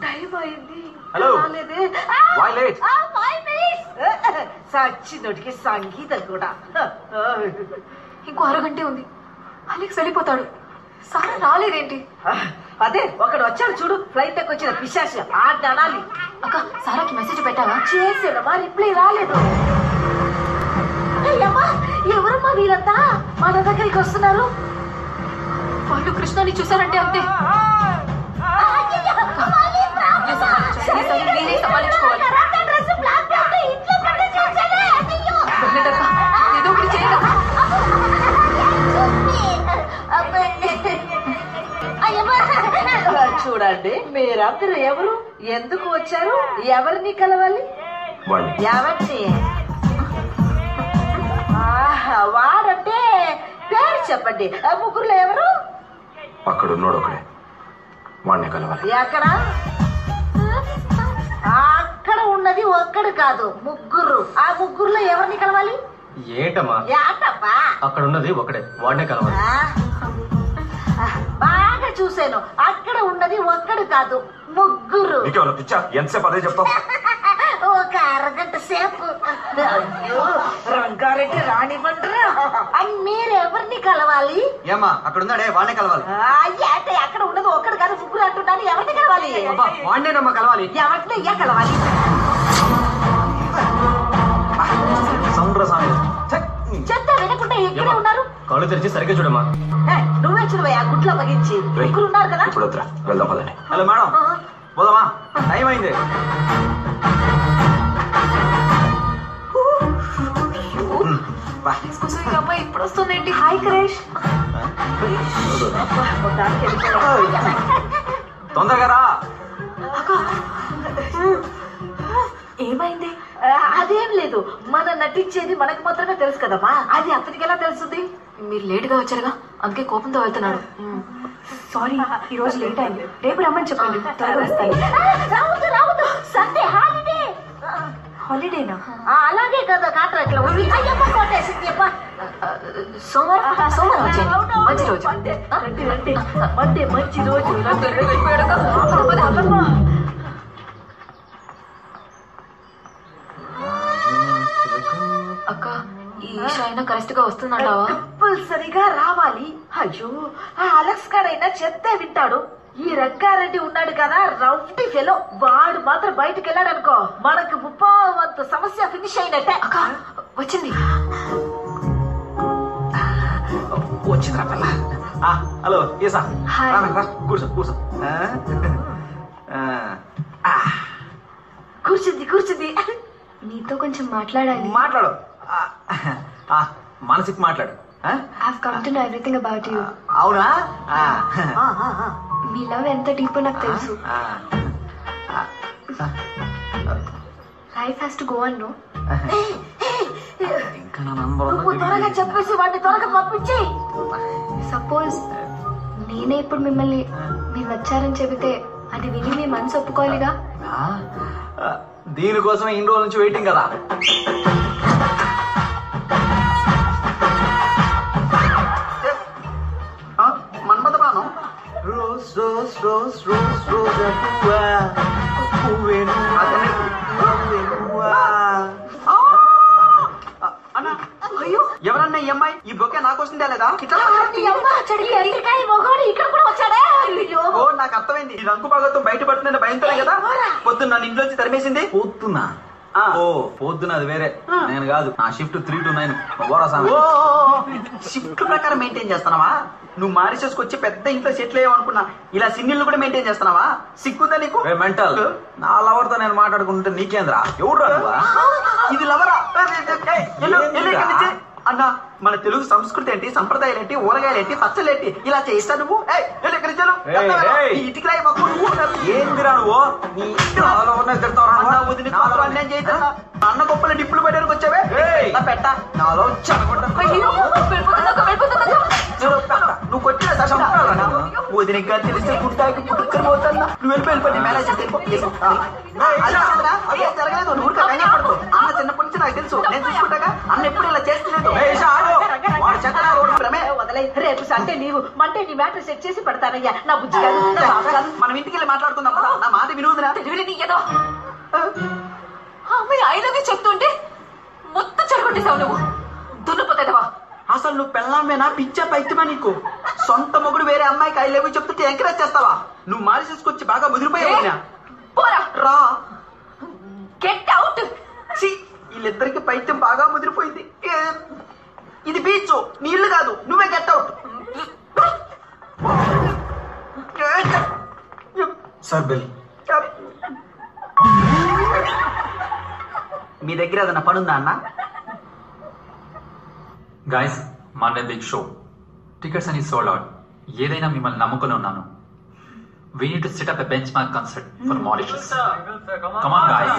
Time అయింది. Hello సచ్చినోటికి సంగీతం కూడా. ఇంకో అరగంటే ఉంది. అలెక్స్ వెళ్ళిపోతాడు. సారా రాలేదేంటి? అదే ఒకడు వచ్చాడు చూడు, ఫ్లైట్ ఎక్కి వచ్చిన పిశాచి ఆడిని అనాలి. అక్క సారాకి మెసేజ్ పెట్టావా? చేసాడమ్మా, రిప్లై రాలేదు. ఎవరమ్మా వీరంతా మన దగ్గరికి వస్తున్నారు? వాళ్ళు కృష్ణని చూసారంటే అంతే. మీరే సమాలించుకోవాలి. ఏదో ఒకటి చేయగలరా? చూడండి, మీరందరూ ఎవరు, ఎందుకు వచ్చారు, ఎవరిని కలవాలి? ఎవరిని? వాడంటే పేరు చెప్పండి. ముగ్గురులో ఎవరు? అక్కడ ఉన్నాడు ఒకడే, వాడిని కలవాలి. ఎక్కడ? అక్కడ ఉన్నది ఒక్కడు కాదు, ముగ్గురు. ఆ ముగ్గురులో ఎవరిని కలవాలి? ఏంటమ్మా ఏంటప్పా? అక్కడ ఉన్నది ఒకడే, వాడినే కలవాలి. బాగా చూసాను, అక్కడ ఉన్నది ఒక్కడు కాదు, ముగ్గురు. పిచ్చా, ఎంతసేపు అదే చెప్తావు? ఒక అరగంట సేపు. రంగారెడ్డి రానివ్వండిరా. మీరు ఎవరిని కలవాలి? ఏమా అక్కడ ఉన్నాడే, వాడినే కలవాలి. అంటే అక్కడ ఉన్నది ఒక్కడు కాదు, ముగ్గురు అంటున్నాను. ఎవరిని కలవాలి? వాడినేనమ్మా కలవాలి. ఎవరిని కలవాలి? చెత్త వినకుండా ఎక్కడే ఉన్నారు? కళ్ళు తెరిచి సరిగ్గా చూడమ్మా. నువ్వే చూడవా, గుట్లో పగించి ముగ్గురు ఉన్నారు కదా. ఇప్పుడు వద్దురా, వెళ్దాం పదండి. హలో మేడం, పోదామా? టైం అయింది. అమ్మాయి ఇప్పుడు వస్తుందేంటి? హాయ్ క్రేష్. తొందరగా రా. ఏమైంది? అదేం లేదు, మన నటించేది మనకు మాత్రమే తెలుసు కదమ్మా, అది అతనికి ఎలా తెలుస్తుంది? మీరు లేట్ గా వచ్చారుగా, అందుకే కోపంతో వెళ్తున్నాడు. సారీ, ఈ రోజు లేట్ అయింది. రేపు రమ్మని చెప్పండి, త్వరగా వస్తాను. రావద్దు, సండే హాలిడే. హాలిడేనా? అలాగే కదా కాంట్రాక్ట్ లో కొట్టేసింది. సోమవారం వచ్చేయండి, మంచి రోజు. మండే మంచి రోజు. అక్క, ఈ ఈషా అయినా కరెక్ట్ గా వస్తుందంటావా? కంపల్సరిగా రావాలి. అయ్యో, ఆ అలెక్స్ గారైనా చెప్తే వింటాడు. ఈ రంగారెడ్డి ఉన్నాడు కదా, రౌంటీ ఫెలో, వాడు మాత్రం బయటకు వెళ్ళాడు అనుకో, మనకు 30% సమస్య ఫినిష్ అయినట్టే. అక్క వచ్చింది. వచ్చిందిరా పిల్ల. హలో ఏసా, కూర్చో కూర్చో. కూర్చుంది. నీతో కొంచెం మాట్లాడాలి. మాట్లాడు, మనసుకి మాట్లాడు. I've come to know everything about you. అవునా? మీ లవ్ ఎంత డీప్ నాకు తెలుసు. Life has to go on, no? ఇంకా నా నంబర్ త్వరగా చెప్పేసి వాడిని త్వరగా పంపించి. సపోజ్ నేనే ఇప్పుడు మిమ్మల్ని మీరు వచ్చారని చెబితే అది విని మీ మనసు ఒప్పుకోవాలిగా. దీనికోసం ఇన్ని రోజుల నుంచి వెయిటింగ్ కదా. మన్మథ ప్రాణం. Rose rose rose rose rose ఎవరన్నా ఈ అమ్మాయి ఈ బొకే నాకు వస్తుందా లేదా? ఓ నాకు అర్థమైంది, ఈ రంగు భాగత్వం బయటపడుతుందని భయంతోనే కదా పొద్దున్న నన్ను ఇంట్లోంచి తరిమేసింది. పొద్దున్నా? ఓ పొద్దున అది వేరే, నేను కాదు. నా షిఫ్ట్ 3 to 9. షిఫ్ట్ ప్రకారం మెయింటైన్ చేస్తున్నావా? నువ్వు మారిషస్కి పెద్ద ఇంట్లో సెటిల్ అయ్యావనుకున్నా, ఇలా సింగిల్ కూడా మెయింటైన్ చేస్తున్నావా? సిగ్గుందా నీకు? మెంటల్, నా లవర్ తో నేను మాట్లాడుకుంటే నీకేంద్రా? ఎవరు ఇది లవరా? అన్నా, మన తెలుగు సంస్కృతి ఏంటి, సంప్రదాయాలు ఏంటి, ఊరగాయలు ఏంటి, పచ్చళ్ళు ఏంటి, ఇలా చేస్తా నువ్వు? ఇటుకి రాయి ఏందిరా నువ్వు? అన్యాయం చేస్తా. అన్న గొప్పల డిప్పులు పెట్టడానికి వచ్చావే పెట్ట నాలో నువ్వు కొట్టిన వదినగా తెలిస్తే గుర్తాకి పుట్టుకొని పోతున్నా. నువ్వు వెళ్ళిపోయి మేనేజ్ జరగలేదు. నువ్వు పడుకో. అన్న చిన్నప్పటి నుంచి నాకు తెలుసు, నేను చూసుకుంటాగా. అన్న ఎప్పుడు ఇలా చేస్తలేదు. వాడు చెత్త రోడ్డు వదిలే. రేపు సండే లీవు, మండే నీ మ్యాటర్ సెట్ చేసి పెడతానయ్యా. నా బుజ్జి కాదు, నా బాబు కాదు. మనం ఇంటికి వెళ్ళి మాట్లాడుకుందాం పద. నా మాట వినోదినా. ఏదో అమ్మాయి ఐ లవ్ యూ చెప్తుంటే మొత్తం చెడగొట్టేశావు నువ్వు. దున్నపోతావా? అసలు నువ్వు పెళ్ళామేనా పిచ్చా పైత్యమా నీకు? సొంత మొగుడు వేరే అమ్మాయికి ఐ లవ్ యూ చెప్తుంటే ఎంకరేజ్ చేస్తావా? నువ్వు మారి చేసుకొచ్చి బాగా ముదిరిపోయావు. పోరా, రా. Get out. వీళ్ళిద్దరికి పైత్యం బాగా ముదిరిపోయింది. ఇది బీచ్, నీళ్లు కాదు. నువ్వే గెట్ అవుట్. Sir bill. మీ దగ్గర ఏదైనా పనుందా అన్న? Guys, Monday big show. Tickets అని సోల్డ్ అవుట్. ఏదైనా మిమ్మల్ని నమ్ముకుని ఉన్నాను. We need to set up a benchmark concert for Mauritius. Come on, guys.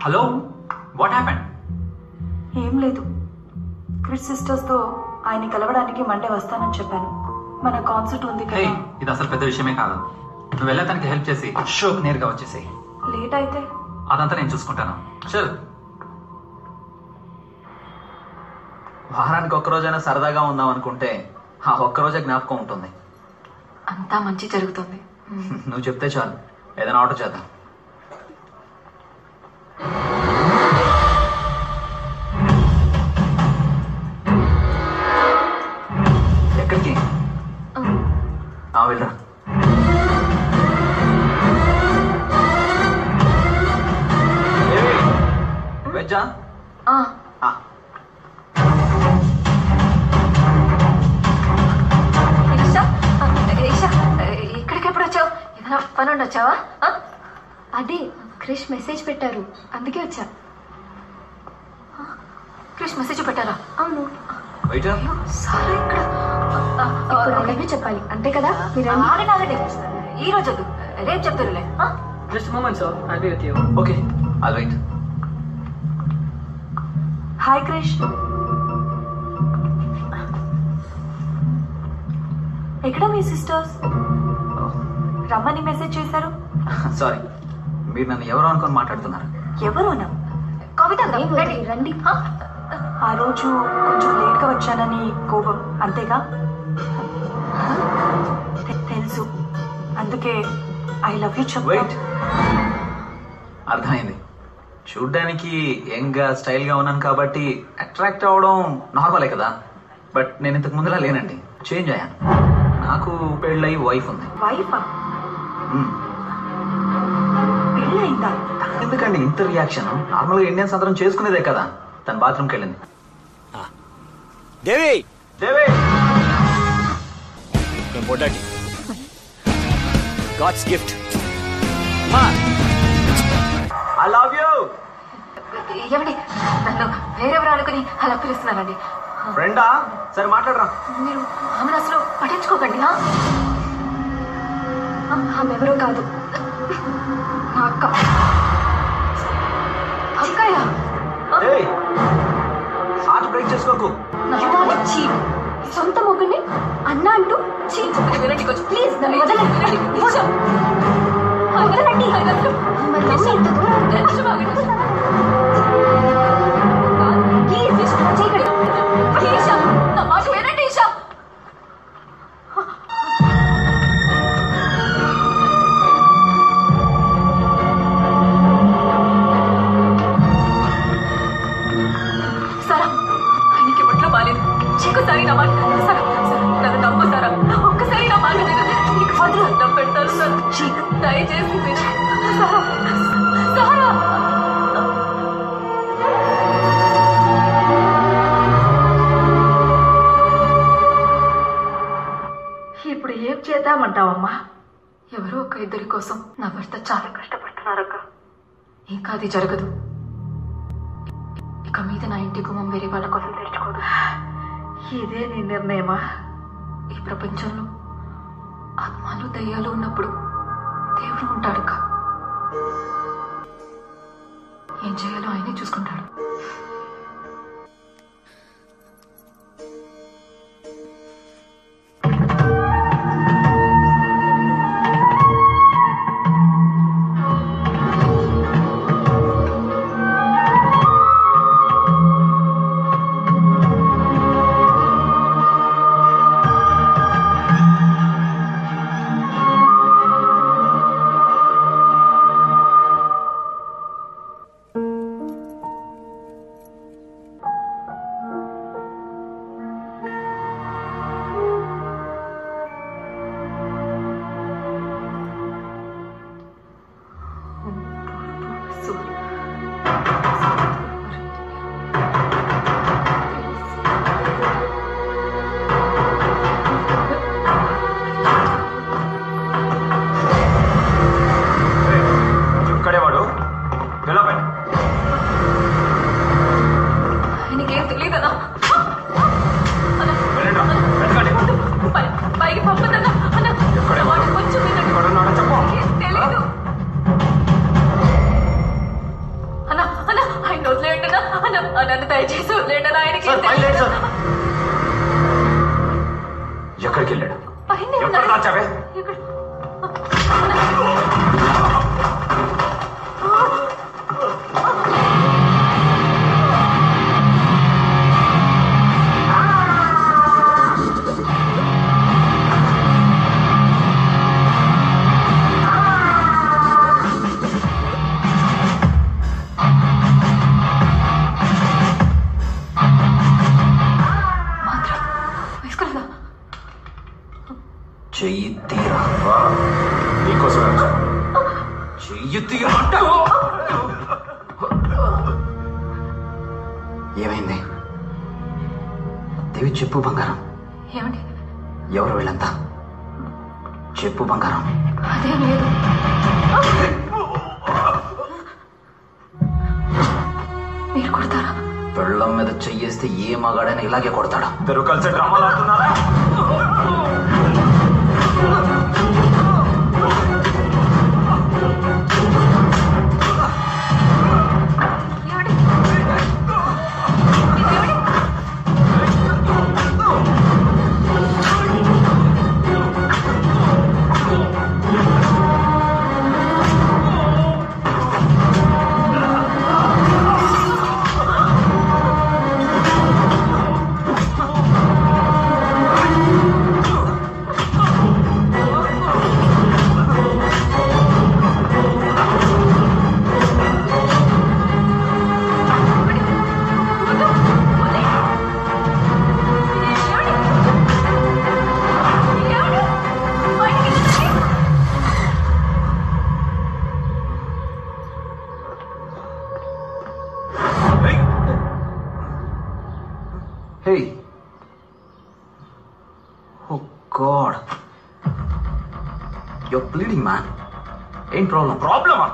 Hello? What happened? ఏం లేదు, క్రిస్ సిస్టర్స్ తో ఆయన కలవడానికి మండే వస్తానని చెప్పాను. మన కాన్సర్ట్ ఉంది Hey, కదా. ఇది అసలు పెద్ద విషయమే కాదు. నువ్వు వెళ్ళటానికి హెల్ప్ చేసి షోకి నేరుగా వచ్చేసేయి. లేట్ అయితే అదంతా నేను చూసుకుంటాను. చల్. వారానికి ఒక్కరోజైనా సరదాగా ఉందాం అనుకుంటే ఆ ఒక్కరోజే జ్ఞాపకం ఉంటుంది. అంతా మంచి జరుగుతుంది. నువ్వు చెప్తే చాలు, ఏదైనా ఆర్డర్ చేద్దాం. ఎక్కడికి? వెళ్ళరా. వెజ్జా? ఇక్కడికి ఎప్పుడు వచ్చావు? ఏదైనా పని ఉండొచ్చావా? అదే క్రిష్ మెసేజ్ పెట్టారు, అందుకే వచ్చా. క్రిష్ మెసేజ్ పెట్టారా? అవును, వెయిటర్. సార్ ఇక్కడ ఇప్పుడు అలాగే చెప్పాలి అంతే కదా. మీరు ఆగండి ఆగండి, ఈ రోజు వద్దు, రేపు చెప్తారులే. Just a moment, sir. I'll be with you. Okay, I'll wait. Hi Krish, ఎక్కడ మీ సిస్టర్స్? రమ్మని మెసేజ్ చేశారు. సారీ, మీరు నన్ను ఎవరు అనుకొని మాట్లాడుతున్నారు? ఎవరునా? కవిత రండి. ఆ రోజు కొంచెం లేట్ గా వచ్చానని కోపం, అంతేగా? తెలుసు, అందుకే ఐ లవ్ యూ చెప్పు. వెయిట్, అర్థమైంది. చూడ్డానికి యంగ్గా స్టైల్గా ఉన్నాను కాబట్టి అట్రాక్ట్ అవ్వడం నార్మలే కదా. బట్ నేను ఇంతకు ముందులా లేనండి, చేంజ్ అయ్యాను. నాకు పెళ్ళయి వైఫ్ ఉంది. వైఫా? పెళ్ళయిందా? ఎందుకండి ఇంత రియాక్షన్? నార్మల్గా ఇండియన్స్ అందరం చేసుకునేదే కదా. తన బాత్రూమ్కి వెళ్ళింది. దేవి దేవి, నేను పొడ్డాటి గాడ్స్ గిఫ్ట్. మా ఐ లవ్ యూ. ఏమండి, నన్ను వేరెవరు అనుకుని అలా పిలుస్తున్నానండి. ఫ్రెండా? సరే మాట్లాడరా. మీరు ఆమెను అసలు పట్టించుకోకండి. ఆమె ఎవరో కాదు, నా అక్క. అక్కయ్య? ఏయ్, హార్ట్ బ్రేక్ చేసుకోకు. సొంత మొగ్గుని అన్న అంటూ వినండి కొంచెం, ప్లీజ్ నన్ను వదలండి. వదలండి. మరి మమ్మీ ఇంత దూరం ప్లీజ్ చేయకండి. ఈషా, నా మాట వినండి ఈషా. సారా, ఆయనకి ఒంట్లో బాలేదు. ఒక్కసారి నా మాట సారా, నన్ను నమ్ము సారా. ఒక్కసారి నా మాట నీకు మాత్రం అన్నం పెడతాను సార్. దయచేసి మీరు సారా, సారా. ఇప్పుడు ఏం చేద్దామంటావమ్మా? ఎవరో ఒక ఇద్దరి కోసం నా భర్త చాలా కష్టపడుతున్నారక్క. ఇంకా అది జరగదు. ఇక మీద నా ఇంటి గుమ్మం వేరే వాళ్ళ కోసం తెరుచుకోదు. ఇదే నీ నిర్ణయమా? ఈ ప్రపంచంలో ఆత్మలు దయ్యాలు ఉన్నప్పుడు దేవుడు ఉంటాడక్క. ఏం చేయాలో ఆయనే చూసుకుంటాడు. తెలుసు. ఇక్కడే వాడు ఎలా పైన ఆయనకేం తెలియదన్నా. పైకి పంపదన్నా. ఎక్కడే వాడు? కొంచెం ఎక్కడున్నాడో చెప్పు. తెలీదు అన్నా. అన్నా ఆయన వదిలేయండినా. అన్నా నన్ను దయచేసి వదిలేయండి. ఆయనకి ఎక్కడికి వెళ్ళాడు? పైన ఎక్కడ దాచావే? ఇక్కడ చెయ్యి తీరా. నీకోసమే వచ్చా. చెయ్యి తీరమంట. ఏమైంది దేవి? చెప్పు బంగారం. ఏమండి? ఎవరు వీళ్ళంతా? చెప్పు బంగారం. అదేం లేదు. మీరు కొడతారా? పెళ్ళం మీద చెయ్యేస్తే ఏ మగాడైనా ఇలాగే కొడతాడా? ఇద్దరు కలిసి డ్రామాలు ఆడుతున్నారా? Hey. Oh God. You're bleeding, man. Ain't problem. ప్రాబ్లమా?